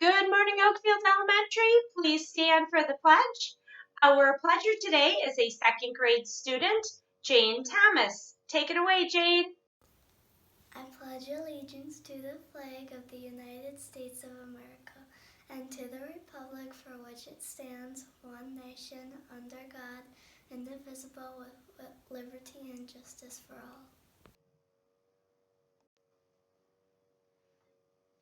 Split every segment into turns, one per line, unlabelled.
Good morning, Oakfield Elementary. Please stand for the pledge. Our pledger today is a second grade student, Jane Thomas. Take it away, Jane.
I pledge allegiance to the flag of the United States of America and to the republic for which it stands, one nation, under God, indivisible, with liberty and justice for all.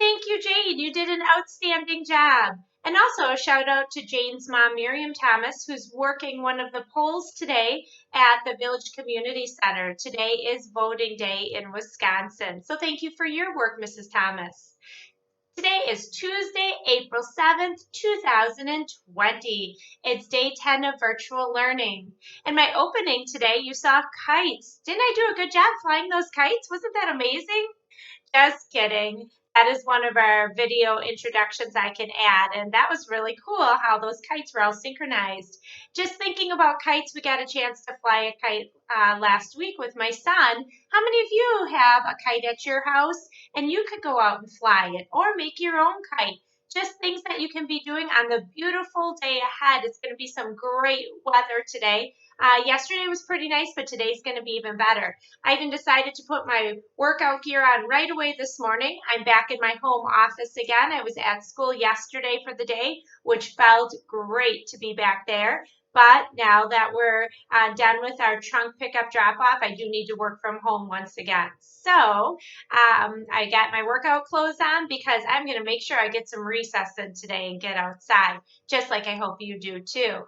Thank you, Jane. You did an outstanding job. And also a shout out to Jane's mom, Miriam Thomas, who's working one of the polls today at the Village Community Center. Today is voting day in Wisconsin. So thank you for your work, Mrs. Thomas. Today is Tuesday, April 7th, 2020. It's day 10 of virtual learning. In my opening today, you saw kites. Didn't I do a good job flying those kites? Wasn't that amazing? Just kidding. That is one of our video introductions I can add. And that was really cool how those kites were all synchronized. Just thinking about kites, we got a chance to fly a kite last week with my son. How many of you have a kite at your house and you could go out and fly it or make your own kite? Just things that you can be doing on the beautiful day ahead. It's going to be some great weather today. Yesterday was pretty nice, but today's going to be even better. I even decided to put my workout gear on right away this morning. I'm back in my home office again. I was at school yesterday for the day, which felt great to be back there. But now that we're done with our trunk pickup drop off, I do need to work from home once again. So I got my workout clothes on because I'm going to make sure I get some recess in today and get outside, just like I hope you do too.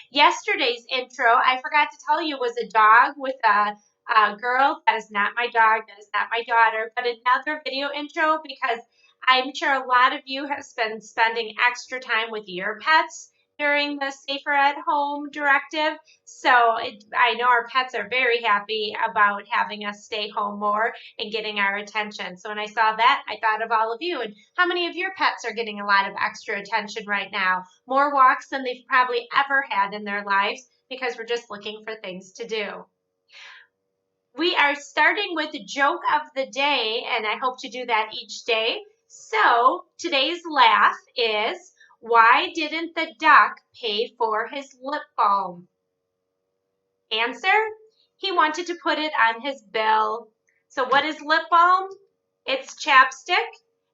Yesterday's intro, I forgot to tell you, was a dog with a girl. That is not my dog. That is not my daughter. But another video intro because I'm sure a lot of you have been spending extra time with your pets during the Safer at Home directive. So I know our pets are very happy about having us stay home more and getting our attention. So when I saw that, I thought of all of you and how many of your pets are getting a lot of extra attention right now. More walks than they've probably ever had in their lives because we're just looking for things to do. We are starting with the joke of the day, and I hope to do that each day. So today's laugh is, why didn't the duck pay for his lip balm? Answer, he wanted to put it on his bill. So what is lip balm? It's chapstick,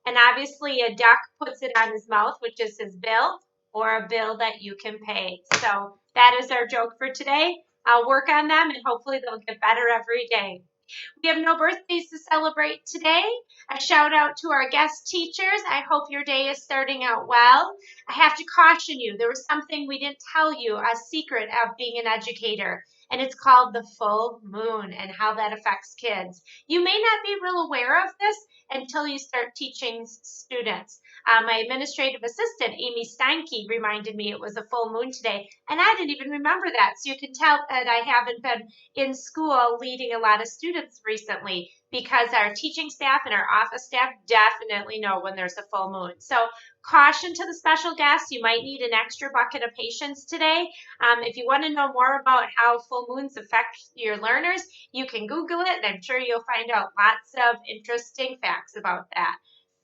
and obviously a duck puts it on his mouth, which is his bill, or a bill that you can pay. So that is our joke for today. I'll work on them and hopefully they'll get better every day. We have no birthdays to celebrate today. A shout out to our guest teachers. I hope your day is starting out well. I have to caution you, there was something we didn't tell you, a secret of being an educator, and it's called the full moon and how that affects kids. You may not be real aware of this until you start teaching students. My administrative assistant, Amy Steinke, reminded me it was a full moon today, and I didn't even remember that. So you can tell that I haven't been in school leading a lot of students recently because our teaching staff and our office staff definitely know when there's a full moon. So caution to the special guests, you might need an extra bucket of patience today. If you want to know more about how full moons affect your learners, you can Google it, and I'm sure you'll find out lots of interesting facts about that.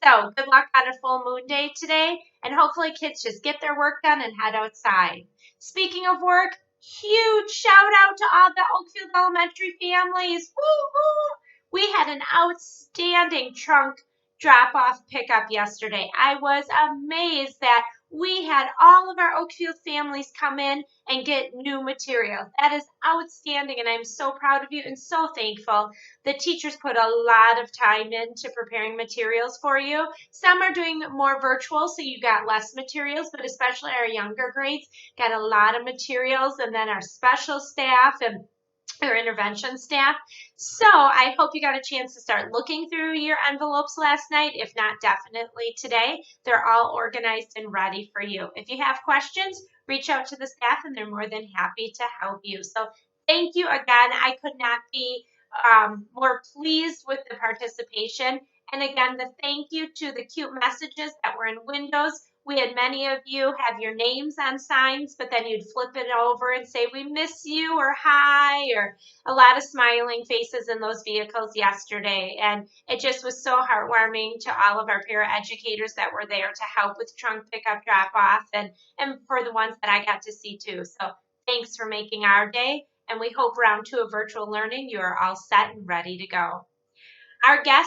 So good luck on a full moon day today, and hopefully kids just get their work done and head outside. Speaking of work, huge shout out to all the Oakfield Elementary families. Woo-hoo! We had an outstanding trunk drop-off pickup yesterday. I was amazed that we had all of our Oakfield families come in and get new material. That is outstanding, and I'm so proud of you and so thankful. The teachers put a lot of time into preparing materials for you. Some are doing more virtual, so you got less materials, but especially our younger grades got a lot of materials, and then our special staff and our intervention staff. So I hope you got a chance to start looking through your envelopes last night. If not, definitely today. They're all organized and ready for you. If you have questions, reach out to the staff and they're more than happy to help you. So thank you again. I could not be more pleased with the participation. And again, the thank you to the cute messages that were in Windows. We had many of you have your names on signs, but then you'd flip it over and say, we miss you, or hi, or a lot of smiling faces in those vehicles yesterday. And it just was so heartwarming to all of our paraeducators that were there to help with trunk pickup drop off, and for the ones that I got to see too. So thanks for making our day. And we hope round 2 of virtual learning, you are all set and ready to go. Our our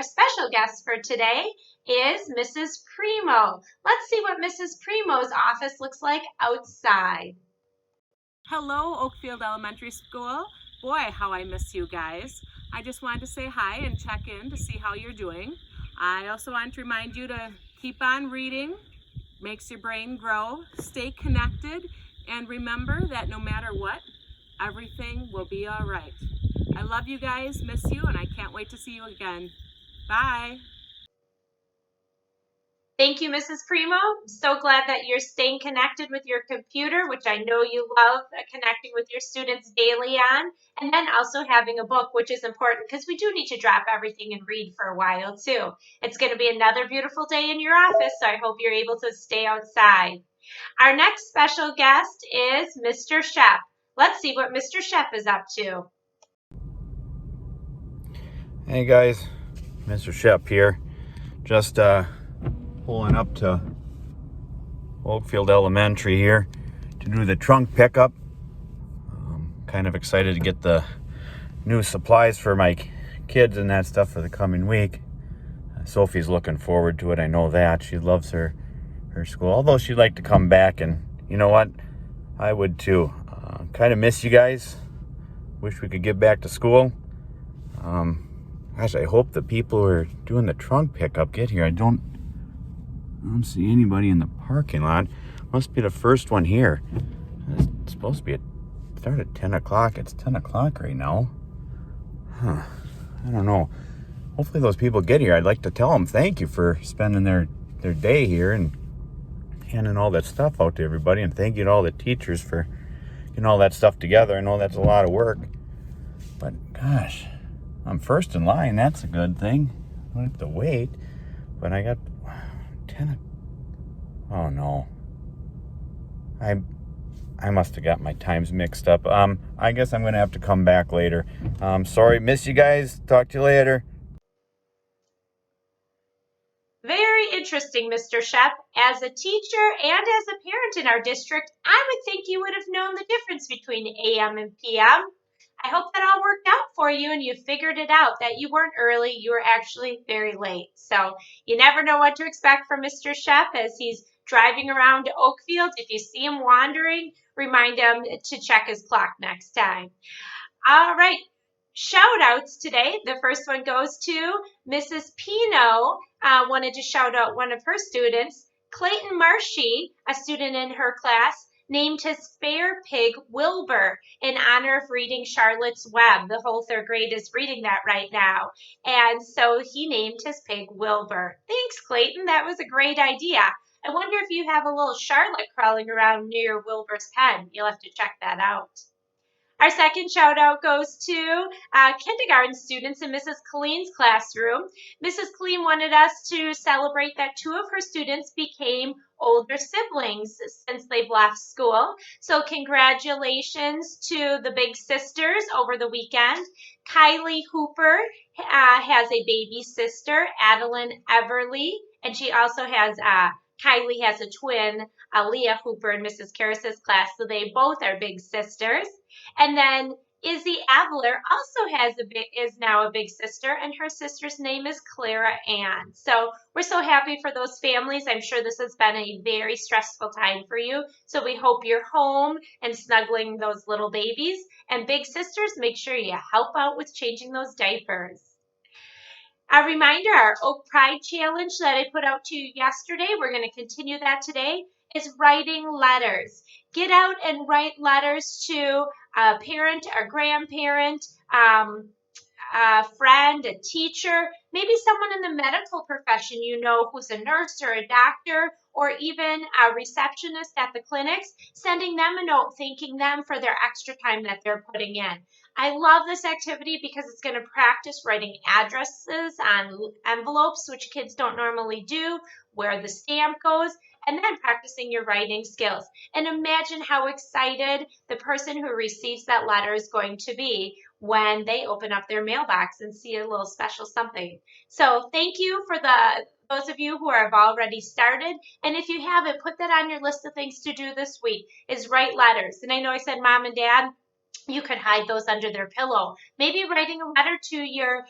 special guest for today is Mrs. Primo. Let's see what Mrs. Primo's office looks like outside.
Hello, Oakfield Elementary School. Boy, how I miss you guys. I just wanted to say hi and check in to see how you're doing. I also want to remind you to keep on reading. Makes your brain grow. Stay connected. And remember that no matter what, everything will be all right. I love you guys, miss you, and I can't wait to see you again. Bye.
Thank you, Mrs. Primo. So glad that you're staying connected with your computer, which I know you love connecting with your students daily on, and then also having a book, which is important because we do need to drop everything and read for a while too. It's going to be another beautiful day in your office, so I hope you're able to stay outside. Our next special guest is Mr. Shep. Let's see what Mr. Shep is up to.
Hey guys, Mr. Shep here. Just pulling up to Oakfield Elementary here to do the trunk pickup. Kind of excited to get the new supplies for my kids and that stuff for the coming week. Sophie's looking forward to it, I know that. She loves her school, although she'd like to come back, and you know what? I would too. Kind of miss you guys. Wish we could get back to school. Gosh, I hope the people who are doing the trunk pickup get here. I don't see anybody in the parking lot. Must be the first one here. It's supposed to be start at 10 o'clock. It's 10 o'clock right now. I don't know. Hopefully those people get here. I'd like to tell them thank you for spending their day here and handing all that stuff out to everybody. And thank you to all the teachers for getting all that stuff together. I know that's a lot of work. But gosh, I'm first in line. That's a good thing. I don't have to wait. But I got 10. Oh no. I must have got my times mixed up. I guess I'm gonna have to come back later. Sorry, miss you guys. Talk to you later.
Very interesting, Mr. Shep. As a teacher and as a parent in our district, I would think you would have known the difference between AM and PM. I hope that all worked out for you and you figured it out, that you weren't early, you were actually very late. So you never know what to expect from Mr. Shep as he's driving around Oakfield. If you see him wandering, remind him to check his clock next time. All right. Shout outs today. The first one goes to Mrs. Pino. Wanted to shout out one of her students. Clayton Marshy, a student in her class, named his fair pig Wilbur in honor of reading Charlotte's Web. The whole 3rd grade is reading that right now. And so he named his pig Wilbur. Thanks, Clayton. That was a great idea. I wonder if you have a little Charlotte crawling around near Wilbur's pen. You'll have to check that out. Our second shout out goes to kindergarten students in Mrs. Colleen's classroom. Mrs. Colleen wanted us to celebrate that 2 of her students became older siblings since they've left school. So congratulations to the big sisters over the weekend. Kylie Hooper has a baby sister, Adeline Everly, and she also has Kylie has a twin, Leah Hooper in Mrs. Karras's class, so they both are big sisters. And then Izzy Avler also is now a big sister, and her sister's name is Clara Ann. So we're so happy for those families. I'm sure this has been a very stressful time for you. So we hope you're home and snuggling those little babies. And big sisters, make sure you help out with changing those diapers. A reminder, our Oak Pride Challenge that I put out to you yesterday, we're going to continue that today, is writing letters. Get out and write letters to a parent, a grandparent, a friend, a teacher, maybe someone in the medical profession you know who's a nurse or a doctor, or even a receptionist at the clinics, sending them a note thanking them for their extra time that they're putting in. I love this activity because it's going to practice writing addresses on envelopes, which kids don't normally do, where the stamp goes, and then practicing your writing skills. And imagine how excited the person who receives that letter is going to be when they open up their mailbox and see a little special something. So thank you for those of you who have already started. And if you haven't, put that on your list of things to do this week is write letters. And I know I said mom and dad, you could hide those under their pillow. Maybe writing a letter to your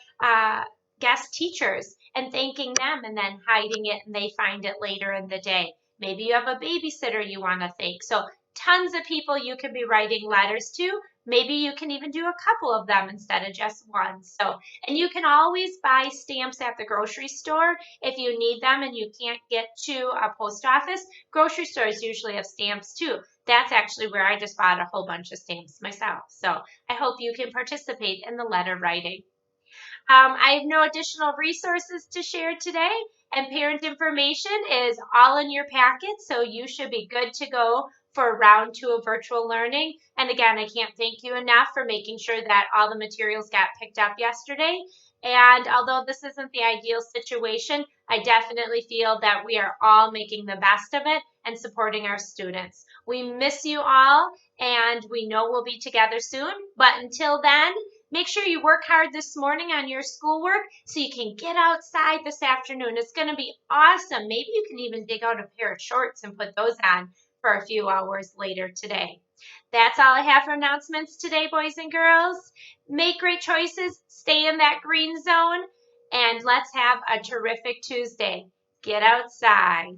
guest teachers and thanking them and then hiding it and they find it later in the day. Maybe you have a babysitter you want to thank. So tons of people you could be writing letters to. Maybe you can even do a couple of them instead of just one. So, and you can always buy stamps at the grocery store if you need them and you can't get to a post office. Grocery stores usually have stamps too. That's actually where I just bought a whole bunch of stamps myself. So I hope you can participate in the letter writing. I have no additional resources to share today, and parent information is all in your packet, so you should be good to go for round 2 of virtual learning. And again, I can't thank you enough for making sure that all the materials got picked up yesterday. And although this isn't the ideal situation, I definitely feel that we are all making the best of it and supporting our students. We miss you all, and we know we'll be together soon. But until then, make sure you work hard this morning on your schoolwork so you can get outside this afternoon. It's going to be awesome. Maybe you can even dig out a pair of shorts and put those on for a few hours later today. That's all I have for announcements today, boys and girls. Make great choices, stay in that green zone, and let's have a terrific Tuesday. Get outside.